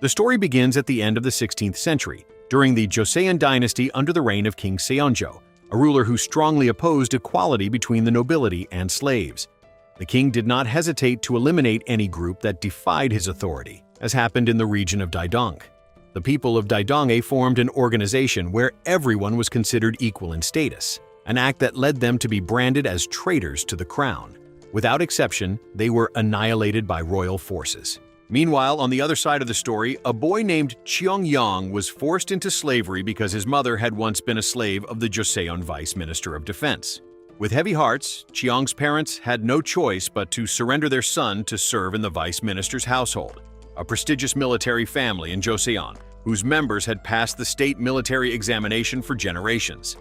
The story begins at the end of the 16th century, during the Joseon dynasty under the reign of King Seonjo, a ruler who strongly opposed equality between the nobility and slaves. The king did not hesitate to eliminate any group that defied his authority, as happened in the region of Daedong. The people of Daedong formed an organization where everyone was considered equal in status, an act that led them to be branded as traitors to the crown. Without exception, they were annihilated by royal forces. Meanwhile, on the other side of the story, a boy named Cheong Yeong was forced into slavery because his mother had once been a slave of the Joseon Vice Minister of Defense. With heavy hearts, Cheong's parents had no choice but to surrender their son to serve in the Vice Minister's household, a prestigious military family in Joseon, whose members had passed the state military examination for generations.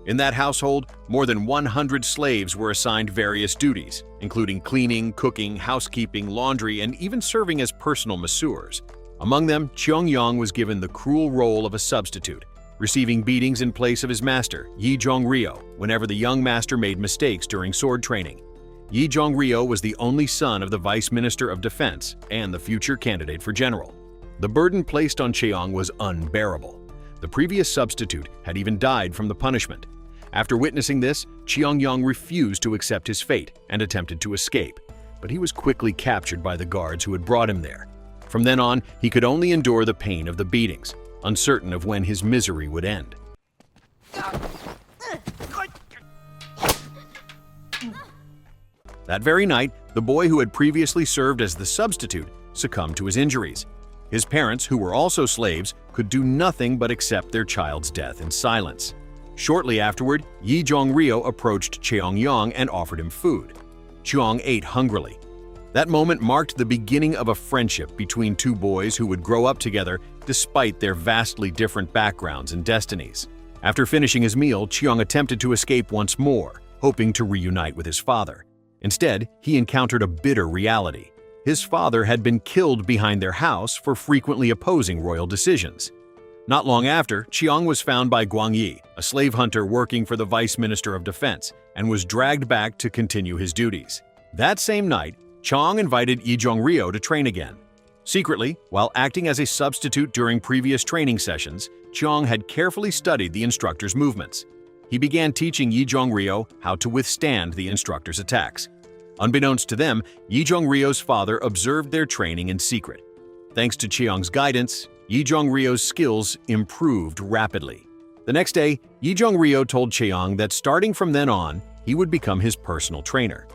In that household, more than 100 slaves were assigned various duties, including cleaning, cooking, housekeeping, laundry, and even serving as personal masseurs. Among them, Cheong Yeong was given the cruel role of a substitute, receiving beatings in place of his master, Jong Rio, whenever the young master made mistakes during sword training. Jong Rio was the only son of the Vice Minister of Defense and the future candidate for general. The burden placed on Cheong was unbearable. The previous substitute had even died from the punishment. After witnessing this, Cheong Yeong refused to accept his fate and attempted to escape, but he was quickly captured by the guards who had brought him there. From then on, he could only endure the pain of the beatings, uncertain of when his misery would end. That very night, the boy who had previously served as the substitute succumbed to his injuries. His parents, who were also slaves, could do nothing but accept their child's death in silence. Shortly afterward, Jong Rio approached Cheong Yeong and offered him food. Cheong ate hungrily. That moment marked the beginning of a friendship between two boys who would grow up together despite their vastly different backgrounds and destinies. After finishing his meal, Cheong attempted to escape once more, hoping to reunite with his father. Instead, he encountered a bitter reality. His father had been killed behind their house for frequently opposing royal decisions. Not long after, Cheong was found by Gwang Yi, a slave hunter working for the Vice Minister of Defense, and was dragged back to continue his duties. That same night, Cheong invited Jong Rio to train again. Secretly, while acting as a substitute during previous training sessions, Cheong had carefully studied the instructor's movements. He began teaching Jong Rio how to withstand the instructor's attacks. Unbeknownst to them, Jong Rio's father observed their training in secret. Thanks to Cheong's guidance, Jong Rio's skills improved rapidly. The next day, Jong Rio told Cheong that starting from then on, he would become his personal trainer.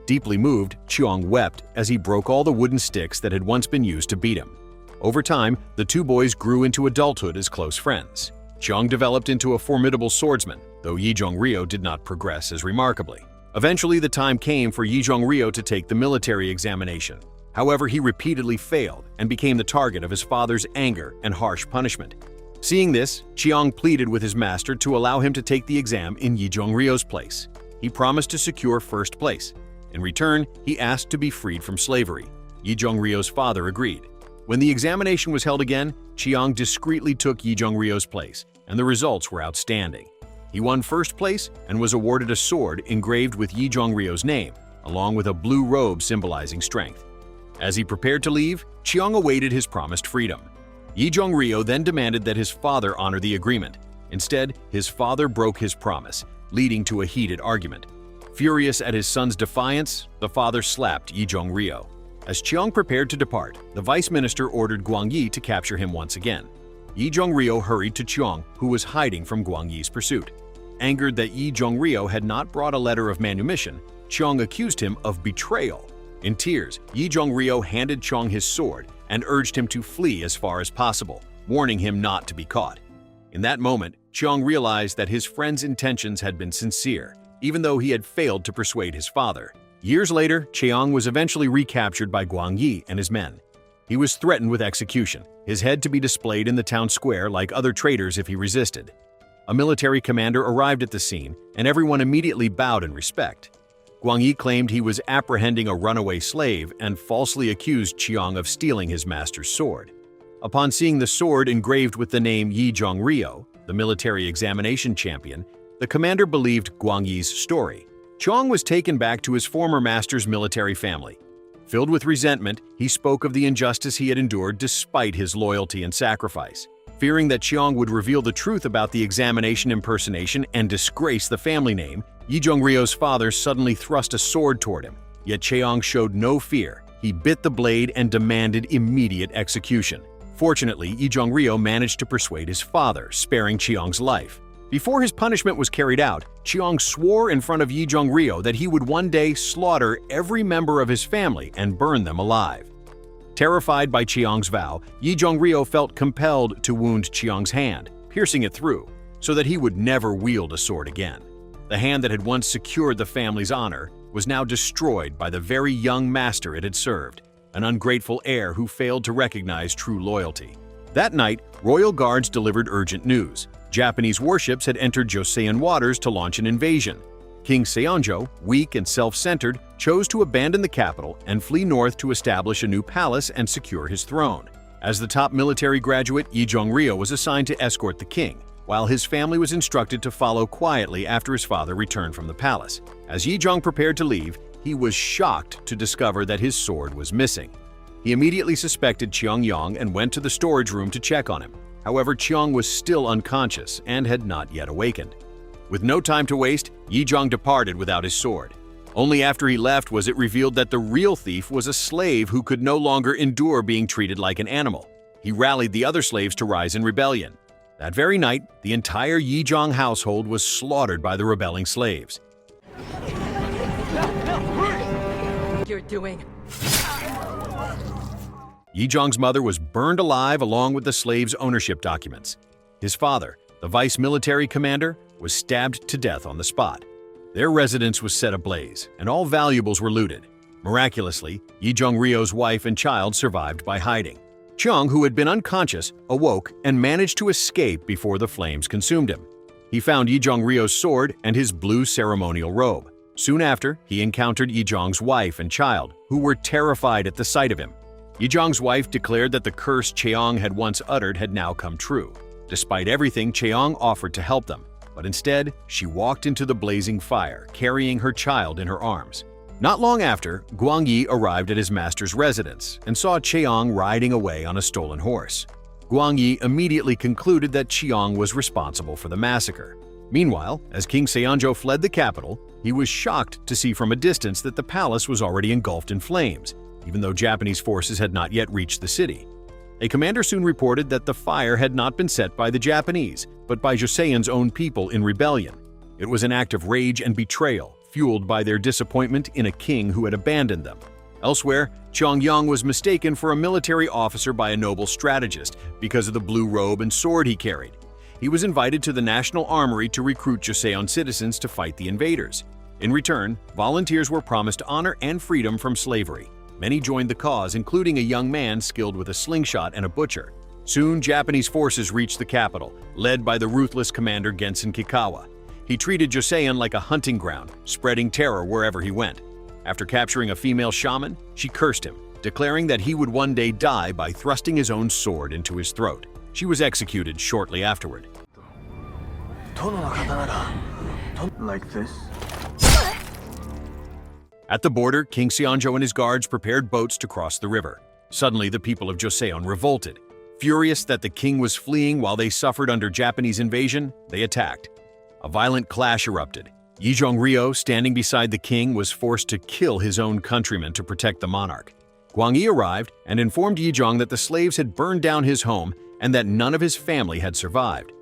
Deeply moved, Cheong wept as he broke all the wooden sticks that had once been used to beat him. Over time, the two boys grew into adulthood as close friends. Cheong developed into a formidable swordsman, though Jong Rio did not progress as remarkably. Eventually, the time came for Jong Rio to take the military examination. However, he repeatedly failed and became the target of his father's anger and harsh punishment. Seeing this, Cheong pleaded with his master to allow him to take the exam in Jong Rio's place. He promised to secure first place. In return, he asked to be freed from slavery. Jong Rio's father agreed. When the examination was held again, Cheong discreetly took Jong Rio's place, and the results were outstanding. He won first place and was awarded a sword engraved with Jong Rio's name, along with a blue robe symbolizing strength. As he prepared to leave, Cheong awaited his promised freedom. Jong Rio then demanded that his father honor the agreement. Instead, his father broke his promise, leading to a heated argument. Furious at his son's defiance, the father slapped Jong Rio. As Cheong prepared to depart, the vice minister ordered Gwang Yi to capture him once again. Jong Rio hurried to Cheong, who was hiding from Gwang Yi's pursuit. Angered that Jong Rio had not brought a letter of manumission, Cheong accused him of betrayal. In tears, Jong Rio handed Cheong his sword and urged him to flee as far as possible, warning him not to be caught. In that moment, Cheong realized that his friend's intentions had been sincere, even though he had failed to persuade his father. Years later, Cheong was eventually recaptured by Gwang Yi and his men. He was threatened with execution, his head to be displayed in the town square like other traitors if he resisted. A military commander arrived at the scene, and everyone immediately bowed in respect. Gwang Yi claimed he was apprehending a runaway slave and falsely accused Cheong of stealing his master's sword. Upon seeing the sword engraved with the name Jong Rio, the military examination champion, the commander believed Gwang Yi's story. Cheong was taken back to his former master's military family. Filled with resentment, he spoke of the injustice he had endured despite his loyalty and sacrifice. Fearing that Cheong would reveal the truth about the examination impersonation and disgrace the family name, Jong Rio's father suddenly thrust a sword toward him. Yet Cheong showed no fear. He bit the blade and demanded immediate execution. Fortunately, Jong Rio managed to persuade his father, sparing Cheong's life. Before his punishment was carried out, Cheong swore in front of Jong Rio that he would one day slaughter every member of his family and burn them alive. Terrified by Cheong's vow, Jong Rio felt compelled to wound Cheong's hand, piercing it through, so that he would never wield a sword again. The hand that had once secured the family's honor was now destroyed by the very young master it had served, an ungrateful heir who failed to recognize true loyalty. That night, royal guards delivered urgent news. Japanese warships had entered Joseon waters to launch an invasion. King Seonjo, weak and self-centered, chose to abandon the capital and flee north to establish a new palace and secure his throne. As the top military graduate, Jong Rio was assigned to escort the king, while his family was instructed to follow quietly after his father returned from the palace. As Jong prepared to leave, he was shocked to discover that his sword was missing. He immediately suspected Cheong Yeong and went to the storage room to check on him. However, Cheong was still unconscious and had not yet awakened. With no time to waste, Jong departed without his sword. Only after he left was it revealed that the real thief was a slave who could no longer endure being treated like an animal. He rallied the other slaves to rise in rebellion. That very night, the entire Jong household was slaughtered by the rebelling slaves. You're doing. Jong's mother was burned alive along with the slaves' ownership documents. His father, the vice military commander, was stabbed to death on the spot. Their residence was set ablaze, and all valuables were looted. Miraculously, Jong Rio's wife and child survived by hiding. Cheong, who had been unconscious, awoke and managed to escape before the flames consumed him. He found Jong Rio's sword and his blue ceremonial robe. Soon after, he encountered Jong's wife and child, who were terrified at the sight of him. Jong's wife declared that the curse Cheong had once uttered had now come true. Despite everything, Cheong offered to help them, but instead, she walked into the blazing fire, carrying her child in her arms. Not long after, Gwang Yi arrived at his master's residence and saw Cheong riding away on a stolen horse. Gwang Yi immediately concluded that Cheong was responsible for the massacre. Meanwhile, as King Seonjo fled the capital, he was shocked to see from a distance that the palace was already engulfed in flames, even though Japanese forces had not yet reached the city. A commander soon reported that the fire had not been set by the Japanese, but by Joseon's own people in rebellion. It was an act of rage and betrayal, fueled by their disappointment in a king who had abandoned them. Elsewhere, Cheong Yeong was mistaken for a military officer by a noble strategist because of the blue robe and sword he carried. He was invited to the National Armory to recruit Joseon citizens to fight the invaders. In return, volunteers were promised honor and freedom from slavery. Many joined the cause, including a young man skilled with a slingshot and a butcher. Soon, Japanese forces reached the capital, led by the ruthless commander Gensen Kikawa. He treated Joseon like a hunting ground, spreading terror wherever he went. After capturing a female shaman, she cursed him, declaring that he would one day die by thrusting his own sword into his throat. She was executed shortly afterward. Like this? At the border, King Seonjo and his guards prepared boats to cross the river. Suddenly, the people of Joseon revolted. Furious that the king was fleeing while they suffered under Japanese invasion, they attacked. A violent clash erupted. Jong Rio, standing beside the king, was forced to kill his own countrymen to protect the monarch. Gwang Yi arrived and informed Jong that the slaves had burned down his home and that none of his family had survived.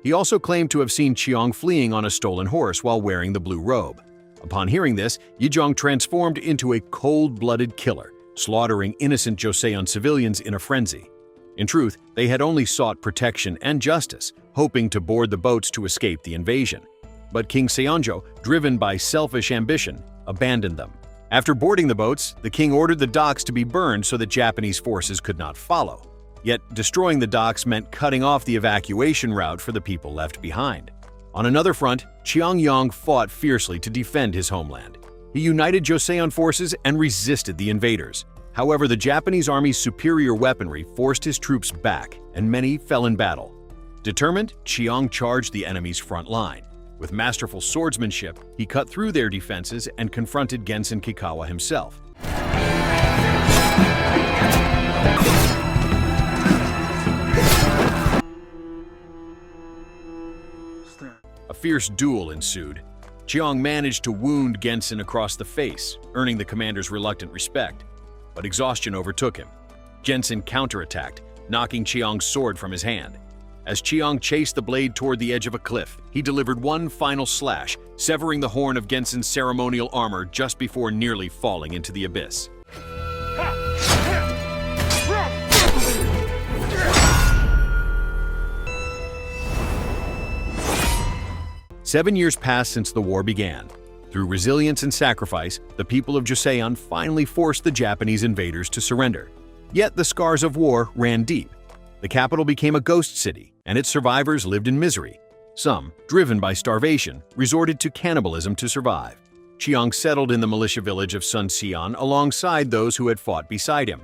He also claimed to have seen Cheong fleeing on a stolen horse while wearing the blue robe. Upon hearing this, Jong transformed into a cold-blooded killer, slaughtering innocent Joseon civilians in a frenzy. In truth, they had only sought protection and justice, hoping to board the boats to escape the invasion. But King Seonjo, driven by selfish ambition, abandoned them. After boarding the boats, the king ordered the docks to be burned so that Japanese forces could not follow. Yet, destroying the docks meant cutting off the evacuation route for the people left behind. On another front, Cheong Yeong fought fiercely to defend his homeland. He united Joseon forces and resisted the invaders. However, the Japanese army's superior weaponry forced his troops back, and many fell in battle. Determined, Cheong charged the enemy's front line. With masterful swordsmanship, he cut through their defenses and confronted Gensen Kikawa himself. fierce duel ensued. Cheong managed to wound Gensen across the face, earning the commander's reluctant respect. But exhaustion overtook him. Gensen counterattacked, knocking Cheong's sword from his hand. As Cheong chased the blade toward the edge of a cliff, he delivered one final slash, severing the horn of Gensen's ceremonial armor just before nearly falling into the abyss. 7 years passed since the war began. Through resilience and sacrifice, the people of Joseon finally forced the Japanese invaders to surrender. Yet the scars of war ran deep. The capital became a ghost city, and its survivors lived in misery. Some, driven by starvation, resorted to cannibalism to survive. Cheong settled in the militia village of Sunseon alongside those who had fought beside him.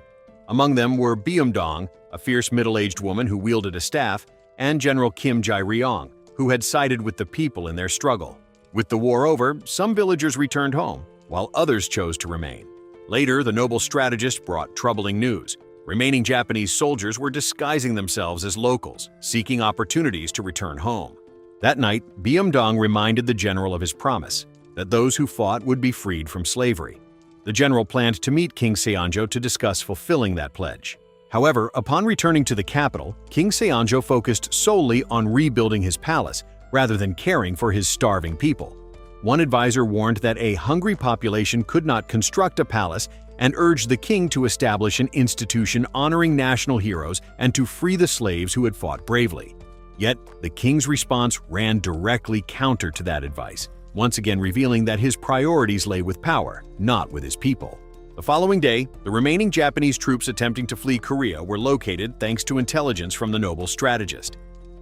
Among them were Beomdong, a fierce middle-aged woman who wielded a staff, and General Kim Jae-ryong, who had sided with the people in their struggle. With the war over, some villagers returned home, while others chose to remain. Later, the noble strategist brought troubling news. Remaining Japanese soldiers were disguising themselves as locals, seeking opportunities to return home. That night, Beomdong reminded the general of his promise, that those who fought would be freed from slavery. The general planned to meet King Seonjo to discuss fulfilling that pledge. However, upon returning to the capital, King Seonjo focused solely on rebuilding his palace rather than caring for his starving people. One advisor warned that a hungry population could not construct a palace and urged the king to establish an institution honoring national heroes and to free the slaves who had fought bravely. Yet, the king's response ran directly counter to that advice, once again revealing that his priorities lay with power, not with his people. The following day, the remaining Japanese troops attempting to flee Korea were located thanks to intelligence from the noble strategist.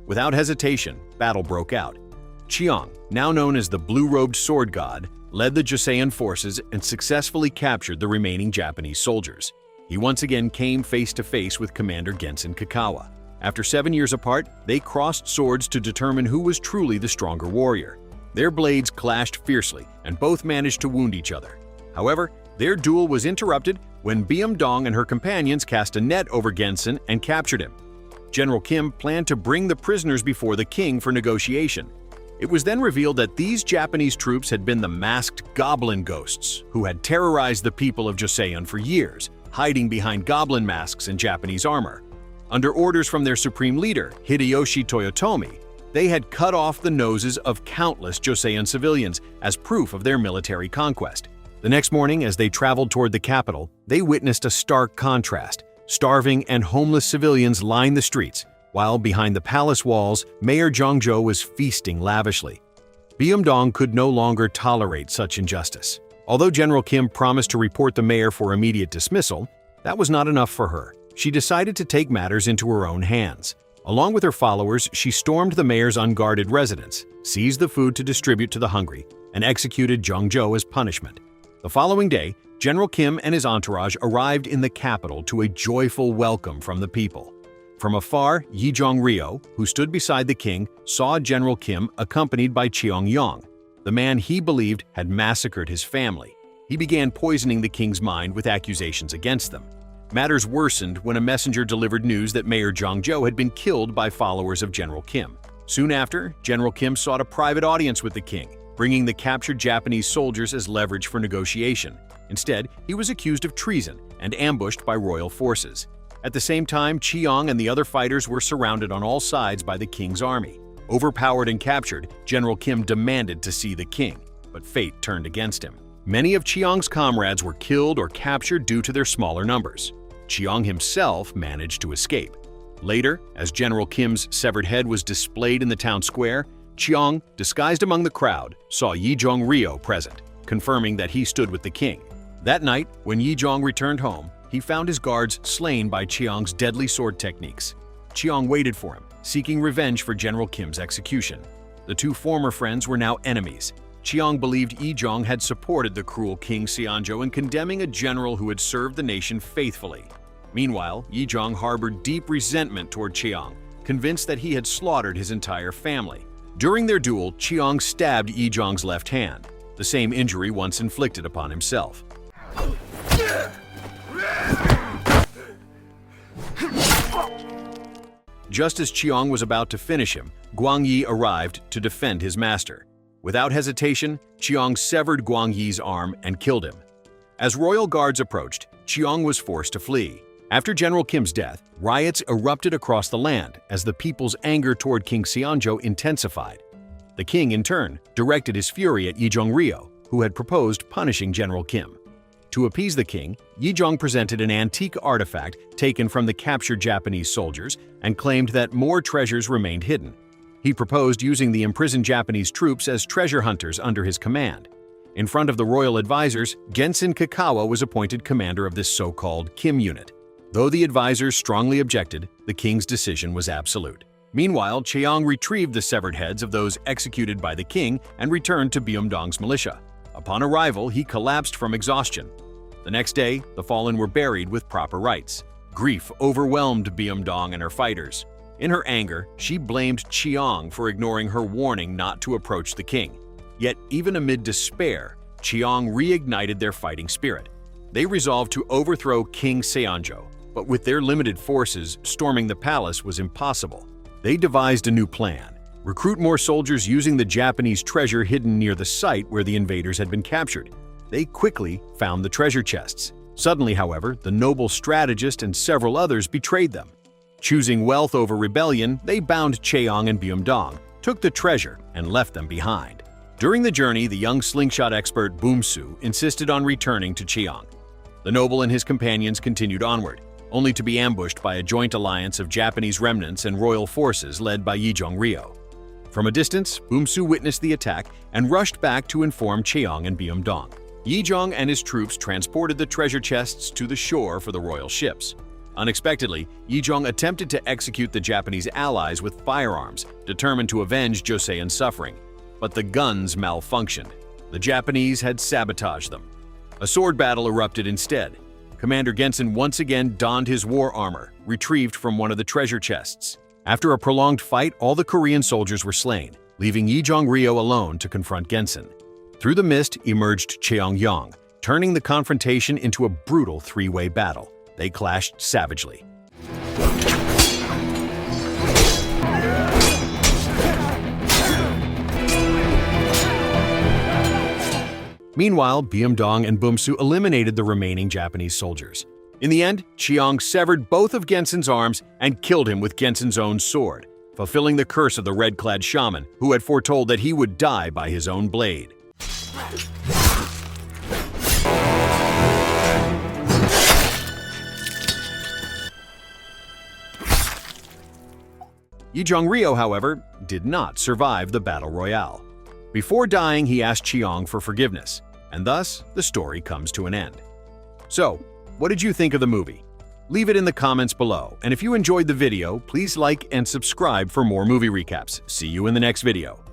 Without hesitation, battle broke out. Cheong, now known as the blue-robed sword god, led the Joseon forces and successfully captured the remaining Japanese soldiers. He once again came face-to-face with Commander Gensen Kakawa. After 7 years apart, they crossed swords to determine who was truly the stronger warrior. Their blades clashed fiercely, and both managed to wound each other. However, their duel was interrupted when Beomdong and her companions cast a net over Gensen and captured him. General Kim planned to bring the prisoners before the king for negotiation. It was then revealed that these Japanese troops had been the masked goblin ghosts who had terrorized the people of Joseon for years, hiding behind goblin masks and Japanese armor. Under orders from their supreme leader, Hideyoshi Toyotomi, they had cut off the noses of countless Joseon civilians as proof of their military conquest. The next morning, as they traveled toward the capital, they witnessed a stark contrast. Starving and homeless civilians lined the streets, while behind the palace walls, Mayor Jong Rio was feasting lavishly. Beomdong could no longer tolerate such injustice. Although General Kim promised to report the mayor for immediate dismissal, that was not enough for her. She decided to take matters into her own hands. Along with her followers, she stormed the mayor's unguarded residence, seized the food to distribute to the hungry, and executed Jong Rio as punishment. The following day, General Kim and his entourage arrived in the capital to a joyful welcome from the people. From afar, Jong Rio, who stood beside the king, saw General Kim accompanied by Cheong Yeong, the man he believed had massacred his family. He began poisoning the king's mind with accusations against them. Matters worsened when a messenger delivered news that Mayor Jong Rio had been killed by followers of General Kim. Soon after, General Kim sought a private audience with the king, bringing the captured Japanese soldiers as leverage for negotiation. Instead, he was accused of treason and ambushed by royal forces. At the same time, Cheong and the other fighters were surrounded on all sides by the king's army. Overpowered and captured, General Kim demanded to see the king, but fate turned against him. Many of Cheong's comrades were killed or captured due to their smaller numbers. Cheong himself managed to escape. Later, as General Kim's severed head was displayed in the town square, Cheong, disguised among the crowd, saw Jong Rio present, confirming that he stood with the king. That night, when Jong returned home, he found his guards slain by Cheong's deadly sword techniques. Cheong waited for him, seeking revenge for General Kim's execution. The two former friends were now enemies. Cheong believed Jong had supported the cruel King Seonjo in condemning a general who had served the nation faithfully. Meanwhile, Jong harbored deep resentment toward Cheong, convinced that he had slaughtered his entire family. During their duel, Cheong stabbed Jong's left hand, the same injury once inflicted upon himself. Just as Cheong was about to finish him, Gwang Yi arrived to defend his master. Without hesitation, Cheong severed Gwang Yi's arm and killed him. As royal guards approached, Cheong was forced to flee. After General Kim's death, riots erupted across the land as the people's anger toward King Seonjo intensified. The king, in turn, directed his fury at Jong Rio, who had proposed punishing General Kim. To appease the king, Jong presented an antique artifact taken from the captured Japanese soldiers and claimed that more treasures remained hidden. He proposed using the imprisoned Japanese troops as treasure hunters under his command. In front of the royal advisors, Gensen Kakawa was appointed commander of this so-called Kim unit. Though the advisors strongly objected, the king's decision was absolute. Meanwhile, Cheong retrieved the severed heads of those executed by the king and returned to Beomdong's militia. Upon arrival, he collapsed from exhaustion. The next day, the fallen were buried with proper rites. Grief overwhelmed Beomdong and her fighters. In her anger, she blamed Cheong for ignoring her warning not to approach the king. Yet, even amid despair, Cheong reignited their fighting spirit. They resolved to overthrow King Seonjo, but with their limited forces, storming the palace was impossible. They devised a new plan: recruit more soldiers using the Japanese treasure hidden near the site where the invaders had been captured. They quickly found the treasure chests. Suddenly, however, the noble strategist and several others betrayed them. Choosing wealth over rebellion, they bound Cheong and Beomdong, took the treasure, and left them behind. During the journey, the young slingshot expert Boomsu insisted on returning to Cheong. The noble and his companions continued onward, only to be ambushed by a joint alliance of Japanese remnants and royal forces led by Jong Rio. From a distance, Boomsu witnessed the attack and rushed back to inform Cheong and Beomdong. Jong and his troops transported the treasure chests to the shore for the royal ships. Unexpectedly, Jong attempted to execute the Japanese allies with firearms, determined to avenge Joseon's suffering. But the guns malfunctioned. The Japanese had sabotaged them. A sword battle erupted instead. Commander Gensen once again donned his war armor, retrieved from one of the treasure chests. After a prolonged fight, all the Korean soldiers were slain, leaving Jong Rio alone to confront Gensen. Through the mist emerged Cheong Yeong, turning the confrontation into a brutal three-way battle. They clashed savagely. Meanwhile, Beomdong and Boomsu eliminated the remaining Japanese soldiers. In the end, Cheong severed both of Gensen's arms and killed him with Gensen's own sword, fulfilling the curse of the red-clad shaman who had foretold that he would die by his own blade. Jong Rio, however, did not survive the battle royale. Before dying, he asked Cheong for forgiveness, and thus the story comes to an end. So, what did you think of the movie? Leave it in the comments below, and if you enjoyed the video, please like and subscribe for more movie recaps. See you in the next video.